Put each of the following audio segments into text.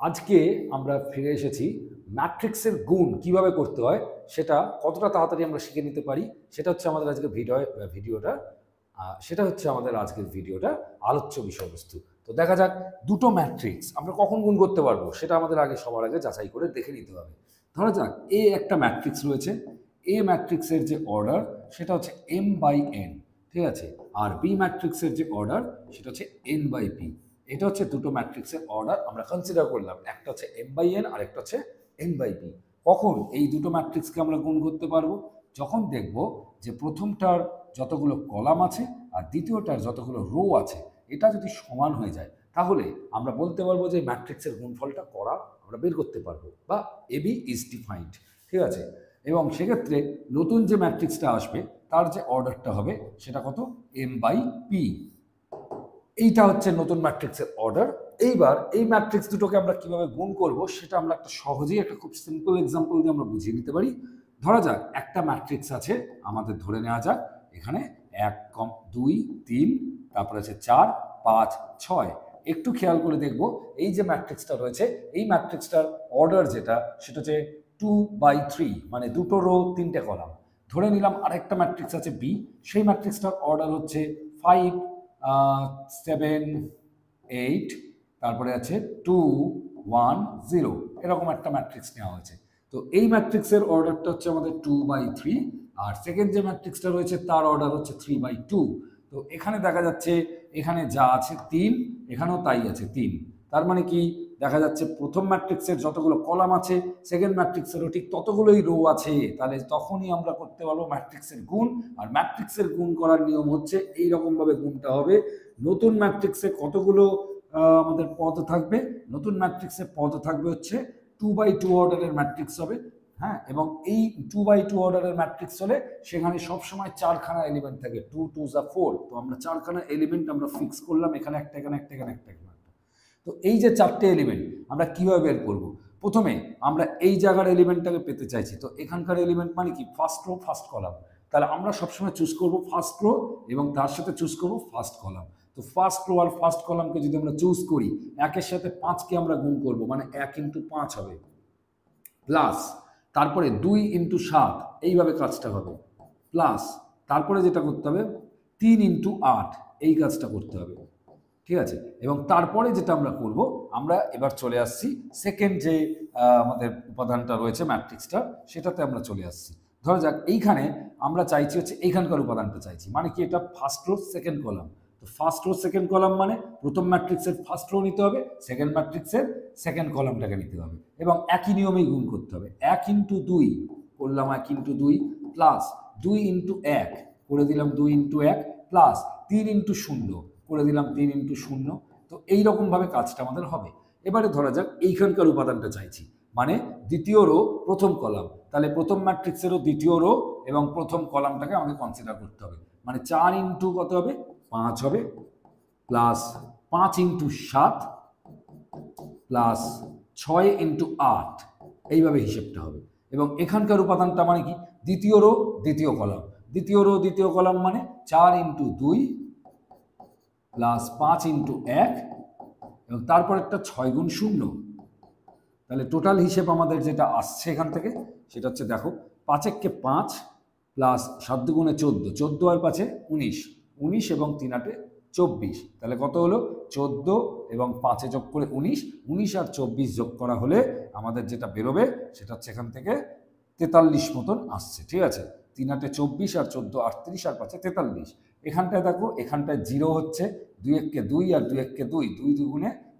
আজকে আমরা ফিরে এসেছি ম্যাট্রিক্সের গুণ কিভাবে করতে হয় সেটা কতটা তাড়াতাড়ি আমরা শিখে নিতে পারি সেটা হচ্ছে আমাদের আজকের ভিডিওটা সেটা হচ্ছে আমাদের আজকের ভিডিওটা আলোচ্য বিষয়বস্তু। তো দেখা যাক দুটো ম্যাট্রিক্স আমরা কখন গুণ করতে পারবো সেটা আমাদের সবার আগে যাচাই করে দেখে নিতে হবে। ধরা যাক এ একটা ম্যাট্রিক্স রয়েছে, এ ম্যাট্রিক্সের যে অর্ডার সেটা হচ্ছে m/n, ঠিক আছে, আর বি ম্যাট্রিক্সের যে অর্ডার সেটা হচ্ছে n/p। এটা হচ্ছে দুটো ম্যাট্রিক্সের অর্ডার আমরা কনসিডার করলাম, একটা হচ্ছে m/n আর একটা হচ্ছে n/p। কখন এই দুটো ম্যাট্রিক্সকে আমরা গুণ করতে পারবো? যখন দেখব যে প্রথমটার যতগুলো কলাম আছে আর দ্বিতীয়টার যতগুলো রো আছে এটা যদি সমান হয়ে যায় তাহলে আমরা বলতে পারবো যে ম্যাট্রিক্সের গুণফলটা করা আমরা বের করতে পারবো, বা এবি ইজ ডিফাইন্ড, ঠিক আছে। এবং সেক্ষেত্রে নতুন যে ম্যাট্রিক্সটা আসবে তার যে অর্ডারটা হবে সেটা কত? m/p। এইটা হচ্ছে নতুন ম্যাট্রিক্সের অর্ডার। এইবার এই ম্যাট্রিক্স দুটোকে আমরা কিভাবে গুণ করব সেটা আমরা সহজেই একটা খুব সিম্পল এক্সাম্পল দিয়ে আমরা বুঝিয়ে নিতে পারি। ধরা যাক একটা ম্যাট্রিক্স আছে, আমাদের ধরে নেওয়া যাক এখানে 1, 2, 3, তারপরে আছে 4, 5, 6। একটু খেয়াল করে দেখব এই যে ম্যাট্রিক্সটা রয়েছে এই ম্যাট্রিক্সটার অর্ডার যেটা সেটা হচ্ছে 2/3, মানে দুটো রো তিনটে কলাম। ধরে নিলাম আরেকটা ম্যাট্রিক্স আছে বি, সেই ম্যাট্রিক্সটার অর্ডার হচ্ছে 5, 7, 8, তারপরে আছে 2, 1, 0, এরকম একটা ম্যাট্রিক্স নেওয়া হয়েছে। তো এই ম্যাট্রিক্সের অর্ডারটা হচ্ছে আমাদের 2/3, আর সেকেন্ড যে ম্যাট্রিক্সটা রয়েছে তার অর্ডার হচ্ছে 3/2। তো এখানে দেখা যাচ্ছে এখানে যা আছে 3, এখানেও তাই আছে 3। তার মানে কি দেখা যাচ্ছে প্রথম ম্যাট্রিক্সের যতগুলো কলাম আছে সেকেন্ড ম্যাট্রিক্সেরও ঠিক ততগুলোই রো আছে। তাহলে তখনই আমরা করতে পারবো ম্যাট্রিক্সের গুণ। আর ম্যাট্রিক্সের গুণ করার নিয়ম হচ্ছে এইরকমভাবে গুণটা হবে। নতুন ম্যাট্রিক্সে কতগুলো আমাদের পদ থাকবে? নতুন ম্যাট্রিক্সে পদ থাকবে হচ্ছে 2/2 অর্ডারের ম্যাট্রিক্স হবে, হ্যাঁ। এবং এই 2/2 অর্ডারের ম্যাট্রিক্স হলে সেখানে সবসময় 4খানা এলিমেন্ট থাকে, 2 2 যা 4। তো আমরা 4খানা এলিমেন্ট আমরা ফিক্স করলাম, এখানে একটা, এখানে একটা, এখানে একটা। তো এই যে 4টে এলিমেন্ট আমরা কিভাবে বের করব? প্রথমে আমরা এই জায়গার এলিমেন্টটাকে পেতে চাইছি, তো এখানকার এলিমেন্ট মানে কি? First row first column. তাহলে আমরা সবসময় চুজ করব ফার্স্ট রো এবং তার সাথে চুজ করব ফার্স্ট কলাম। তো ফার্স্ট রো আর ফার্স্ট কলামকে যদি আমরা চুজ করি, 1-এর সাথে 5কে আমরা গুণ করব, মানে 1 × 5 হবে, প্লাস তারপরে 2 × 7, এইভাবে কাজটা হবে, প্লাস তারপরে যেটা করতে হবে 3 × 8, এই কাজটা করতে হবে, ঠিক আছে। এবং তারপরে যেটা আমরা করব, আমরা এবার চলে আসছি সেকেন্ড যে আমাদের উপাদানটা রয়েছে ম্যাট্রিক্সটা, সেটাতে আমরা চলে আসছি। ধরা যাক এইখানে আমরা চাইছি হচ্ছে এইখানকার উপাদানটা চাইছি, মানে কি এটা ফার্স্ট রো সেকেন্ড কলাম। তো ফার্স্ট রো সেকেন্ড কলাম মানে প্রথম ম্যাট্রিক্সের ফার্স্ট রো নিতে হবে, সেকেন্ড ম্যাট্রিক্সের সেকেন্ড কলামটাকে নিতে হবে এবং একই নিয়মেই গুণ করতে হবে। 1 × 2 করলাম, 1 × 2, প্লাস 2 × 1 করে দিলাম, 2 × 1, প্লাস 3 × 0 করে দিলাম, 3 × 0। তো এইরকমভাবে কাজটা আমাদের হবে। এবারে ধরা যাক এইখানকার উপাদানটা চাইছি, মানে দ্বিতীয় রো প্রথম কলাম। তাহলে প্রথম ম্যাট্রিক্সেরও দ্বিতীয় রো এবং প্রথম কলামটাকে আমাদের কনসিডার করতে হবে, মানে 4 × কত হবে? 5 হবে, প্লাস 5 × 7, প্লাস 6 × 8, এইভাবে হিসেবটা হবে। এবং এখানকার উপাদানটা মানে কি? দ্বিতীয় রো দ্বিতীয় কলাম। দ্বিতীয় রো দ্বিতীয় কলাম মানে 4 × 2, প্লাস 5 × 1, এবং তারপর একটা 6 × 0। তাহলে টোটাল হিসেব আমাদের যেটা আসছে এখান থেকে সেটা হচ্ছে, দেখো 5 × 5, প্লাস 7 × 14, 14 আর 5 19, 19 এবং 3 × 8 24। তাহলে কত হলো? 14 এবং 5 যোগ করে 19, 19 আর 24 যোগ করা হলে আমাদের যেটা বেরোবে সেটা হচ্ছে এখান থেকে 43 মতন আসছে, ঠিক আছে। 3 × 8 24 আর 14 38 আর 5 43। এখানটায় দেখো এখানটায় 0 হচ্ছে, 2 × 1 2 আর 2 × 1 2, 2 2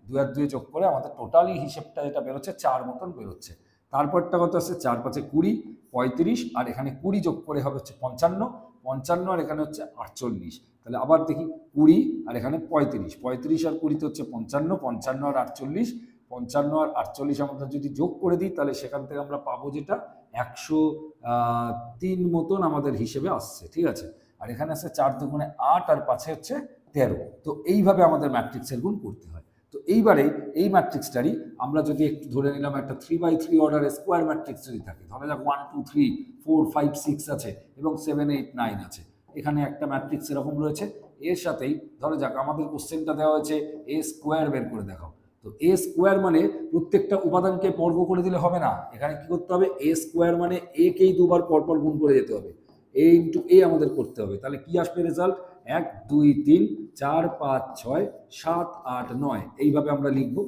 2 আর 2 যোগ করে আমাদের টোটালি হিসেবটা যেটা বেরোচ্ছে 4 মতন বেরোচ্ছে। তারপরটা কত আসছে? 4 × 5 = 20, 35, আর এখানে 20 যোগ করে হবে হচ্ছে 55, 55 আর এখানে হচ্ছে 48। তাহলে আবার দেখি 20 আর এখানে 35, 35 আর 20 হচ্ছে 55, 55 আর 48, 55 আর 48 আমরা যদি যোগ করে দিই তাহলে সেখান থেকে আমরা পাবো যেটা 103 মতন আমাদের হিসেবে আসছে, ঠিক আছে। আর এখানে আছে 4 × 2 = 8 আর 5 হচ্ছে 13। তো এইভাবে আমাদের ম্যাট্রিক্সের গুণ করতে হয়। তো এইবারে এই ম্যাট্রিক্সটারই আমরা যদি একটু ধরে নিলাম একটা 3/3 অর্ডারের স্কোয়ার ম্যাট্রিক্স যদি থাকে, ধরা যাক 1 2 3 4 5 6 আছে এবং 7 8 9 আছে, এখানে একটা ম্যাট্রিক্স এরকম রয়েছে। এর সাথেই ধরা যাক আমাদের কোশ্চেনটা দেওয়া হয়েছে এ স্কোয়ার বের করে দেখাও। তো এ স্কোয়ার মানে প্রত্যেকটা উপাদানকে বর্গ করে দিলে হবে না, এখানে কি করতে হবে, এ স্কোয়ার মানে এ কেই দুবার পরপর গুণ করে যেতে হবে, এ ইন্টু এ আমাদের করতে হবে। তাহলে কি আসবে রেজাল্ট, 1 2 3 4 5 6 7 8 9, এইভাবে আমরা লিখবো।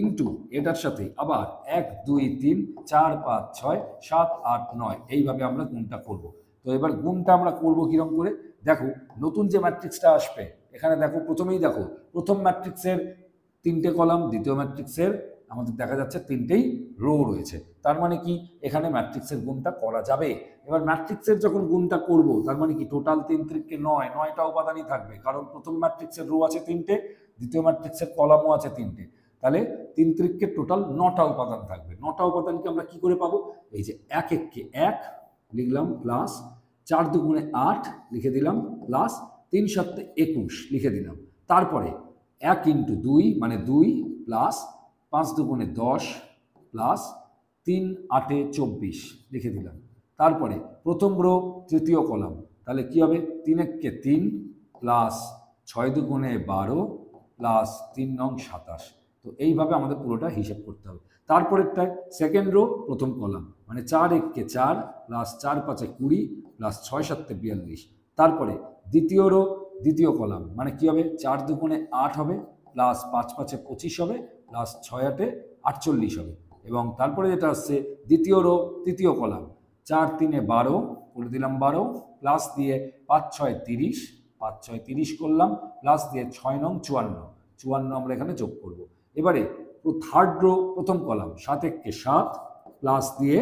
ইন্টু এটার সাথে আবার 1 2 3 4 5 6 7 8 9, এইভাবে আমরা গুণটা করব। তো এবার গুণটা আমরা করবো কিরকম করে, দেখো নতুন যে ম্যাট্রিক্সটা আসবে এখানে দেখো, প্রথমেই দেখো প্রথম ম্যাট্রিক্সের 3টে কলাম, দ্বিতীয় ম্যাট্রিক্সের আমাদের দেখা যাচ্ছে 3টেই রো রয়েছে। তার মানে কি এখানে ম্যাট্রিক্সের গুণটা করা যাবে। এবার ম্যাট্রিক্সের যখন গুণটা করব তার মানে কি টোটাল 3 3কে 9, 9টা উপাদানই থাকবে, কারণ প্রথম ম্যাট্রিক্সের রো আছে 3টে, দ্বিতীয় ম্যাট্রিক্সের কলামও আছে 3টে, তাহলে 3 3কে টোটাল 9টা উপাদান থাকবে। 9টা উপাদানকে আমরা কি করে পাবো, এই যে 1 1 কে 1 লিখলাম, প্লাস 4 2 8 লিখে দিলাম, প্লাস 3 7 21 লিখে দিলাম। তারপরে 1 ইন্টু 2 মানে 2, প্লাস 5 2 10, প্লাস 3 8 24 লিখে দিলাম। তারপরে প্রথম রো তৃতীয় কলাম, তাহলে কি হবে, 3 1 কে 3, প্লাস 6 2 12, প্লাস 3 9 27। তো এইভাবে আমাদের পুরোটা হিসেব করতে হবে। তারপরেরটায় সেকেন্ড রো প্রথম কলাম, মানে 4 1 কে 4, প্লাস 4 5 20, প্লাস 6 7 42। তারপরে দ্বিতীয় রো দ্বিতীয় কলাম, মানে কি হবে, 4 2 8 হবে, প্লাস 5 5 25 হবে, প্লাস 6 8 48 হবে। এবং তারপরে যেটা আসছে দ্বিতীয় রো তৃতীয় কলাম, 4 3 12 করে দিলাম 12, প্লাস দিয়ে 5 6 30, 5 6 30 করলাম, প্লাস দিয়ে 6 9 54, 54 আমরা এখানে যোগ করব। এবারে থার্ড রো প্রথম কলাম, 7 1 কে 7, প্লাস দিয়ে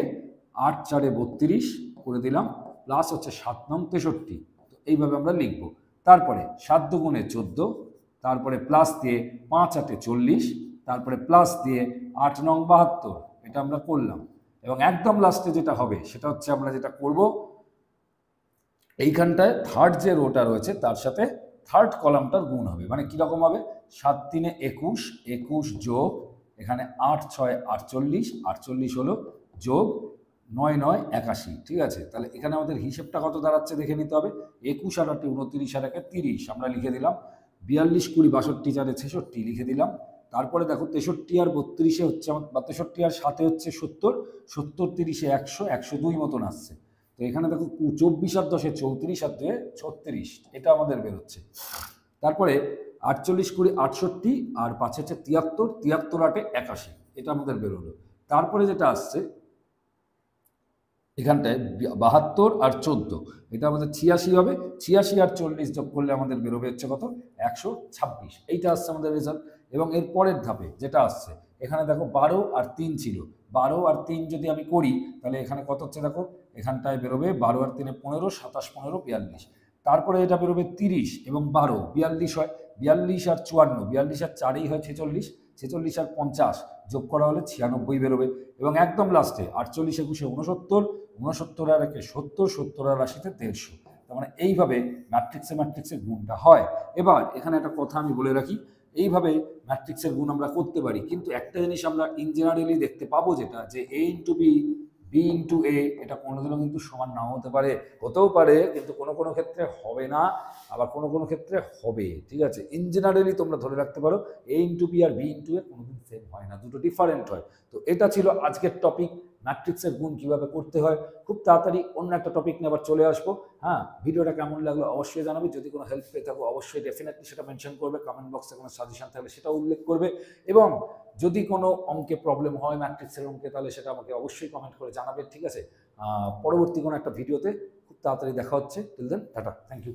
8 4 32 করে দিলাম, প্লাস হচ্ছে 7 9 63। তো এইভাবে আমরা লিখব। তারপরে 7 2 14, তারপরে প্লাস দিয়ে 5 8 40, তারপরে প্লাস দিয়ে 8 9 72, এটা আমরা করলাম। এবং একদম লাস্টে যেটা হবে সেটা হচ্ছে আমরা যেটা করব, এইখানটায় থার্ড যে রোটা রয়েছে তার সাথে থার্ড কলামটার গুণ হবে। মানে কীরকম হবে, 7 3 21, 21 যোগ এখানে 8 6 48, 48 হলো, যোগ 9 9 81, ঠিক আছে। তাহলে এখানে আমাদের হিসেবটা কত দাঁড়াচ্ছে দেখে নিতে হবে। 21 আর 8 29 আর 1 30 আমরা লিখে দিলাম, 42 20 62 4 66 লিখে দিলাম। তারপরে দেখো 63 আর 32 হচ্ছে আমার, বা 63 আর 7 হচ্ছে 70, 70 30 100, 102 মতন আসছে। তো এখানে দেখো 24 আর 10 34 আর 2 36, এটা আমাদের বেরোচ্ছে। তারপরে 48 20 68 আর 5 হচ্ছে 73, 73 8 81, এটা আমাদের বেরোলো। তারপরে যেটা আসছে এখানটায় 72 আর 14, এটা আমাদের 86 হবে, 86 আর 40 যোগ করলে আমাদের বেরোবে হচ্ছে কত, 126, এইটা আসছে আমাদের রেজাল্ট। এবং এর পরের ধাপে যেটা আসছে, এখানে দেখো 12 আর 3 ছিল, 12 আর 3 যদি আমি করি তাহলে এখানে কত হচ্ছে দেখো, এখানটায় বেরোবে 12 আর 3 15, 27 15 42। তারপরে এটা বেরোবে 30 এবং 12 42 হয়, 42 আর 54, 42 আর 4ই হয় 46, 46 আর 50 যোগ করা হলে 96 বেরোবে। এবং একদম লাস্টে 48 21 69, 69 আর 1 70, 70 আর 80 150। তার মানে এইভাবে ম্যাট্রিক্সের গুণটা হয়। এবার এখানে একটা কথা আমি বলে রাখি, এইভাবে ম্যাট্রিক্সের গুণ আমরা করতে পারি, কিন্তু একটা জিনিস আমরা ইন জেনারেলি দেখতে পাবো, যেটা যে এ ইন্টু বি, বি ইন্টু এ, এটা কোনোদিনও কিন্তু সমান নাও হতে পারে, হতেও পারে, কিন্তু কোনো কোনো ক্ষেত্রে হবে না, আবার কোনো কোনো ক্ষেত্রে হবে, ঠিক আছে। ইন জেনারেলি তোমরা ধরে রাখতে পারো এ ইন্টু বি আর বি ইন্টু এ কোনোদিন সেম হয় না, দুটো ডিফারেন্ট হয়। তো এটা ছিল আজকের টপিক, ম্যাট্রিক্সের গুণ কিভাবে করতে হয়। খুব তাড়াতাড়ি অন্য একটা টপিক নিয়ে আবার চলে আসবো। হ্যাঁ, ভিডিওটা কেমন লাগলো অবশ্যই জানাবে, যদি কোনো হেল্প পেয়ে থাকো অবশ্যই ডেফিনেটলি সেটা মেনশন করবে, কমেন্ট বক্সে কোনো সাজেশন থাকলে সেটা উল্লেখ করবে, এবং যদি কোনো অঙ্কে প্রবলেম হয় ম্যাট্রিক্সের অঙ্কে তাহলে সেটা আমাকে অবশ্যই কমেন্ট করে জানাবে, ঠিক আছে। পরবর্তী কোনো একটা ভিডিওতে খুব তাড়াতাড়ি দেখা হচ্ছে। Till then tata, thank you.